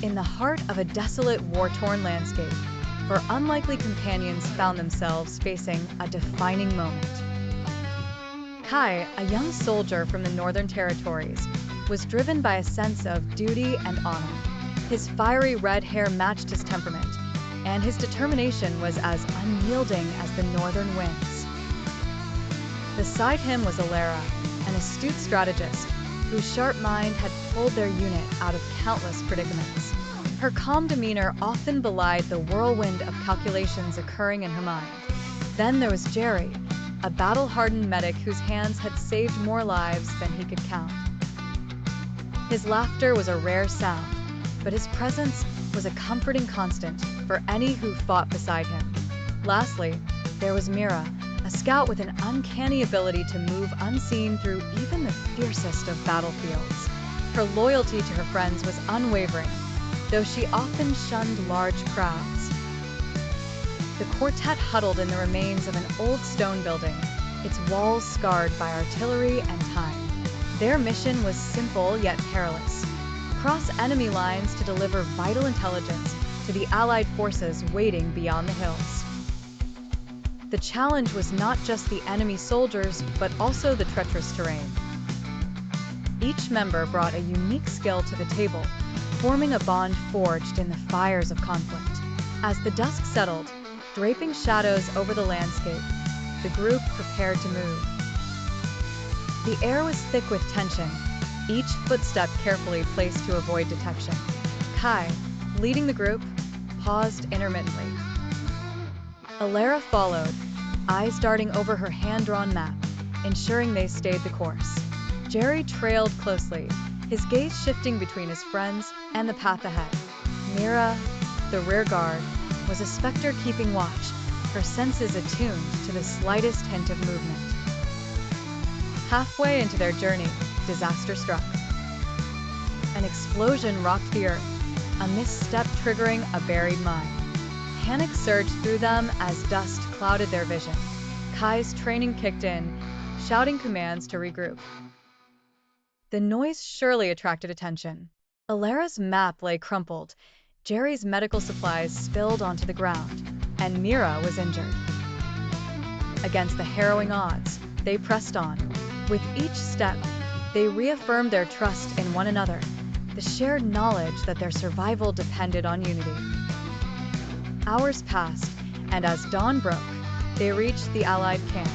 in the heart of a desolate, war-torn landscape, where unlikely companions found themselves facing a defining moment. Kai, a young soldier from the Northern Territories, was driven by a sense of duty and honor. His fiery red hair matched his temperament, and his determination was as unyielding as the northern winds. Beside him was Elara, an astute strategist whose sharp mind had pulled their unit out of countless predicaments. Her calm demeanor often belied the whirlwind of calculations occurring in her mind. Then there was Gerry, a battle-hardened medic whose hands had saved more lives than he could count. His laughter was a rare sound, but his presence was a comforting constant for any who fought beside him. Lastly, there was Mira, a scout with an uncanny ability to move unseen through even the fiercest of battlefields. Her loyalty to her friends was unwavering, though she often shunned large crowds. The quartet huddled in the remains of an old stone building, its walls scarred by artillery and time. Their mission was simple yet perilous: cross enemy lines to deliver vital intelligence to the Allied forces waiting beyond the hills. The challenge was not just the enemy soldiers, but also the treacherous terrain. Each member brought a unique skill to the table, forming a bond forged in the fires of conflict. As the dusk settled, draping shadows over the landscape, the group prepared to move. The air was thick with tension, each footstep carefully placed to avoid detection. Kai, leading the group, paused intermittently. Elara followed, eyes darting over her hand-drawn map, ensuring they stayed the course. Gerry trailed closely, his gaze shifting between his friends and the path ahead. Mira, the rear guard, was a specter keeping watch, her senses attuned to the slightest hint of movement. Halfway into their journey, disaster struck. An explosion rocked the earth, a misstep triggering a buried mine. Panic surged through them as dust clouded their vision. Kai's training kicked in, shouting commands to regroup. The noise surely attracted attention. Elara's map lay crumpled, Gerry's medical supplies spilled onto the ground, and Mira was injured. Against the harrowing odds, they pressed on. With each step, they reaffirmed their trust in one another, the shared knowledge that their survival depended on unity. Hours passed, and as dawn broke, they reached the Allied camp.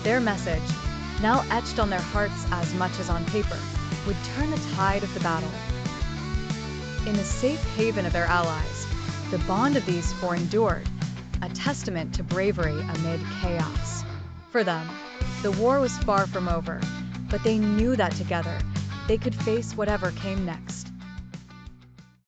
Their message, now etched on their hearts as much as on paper, would turn the tide of the battle. In the safe haven of their allies, the bond of these four endured, a testament to bravery amid chaos. For them, the war was far from over, but they knew that together, they could face whatever came next.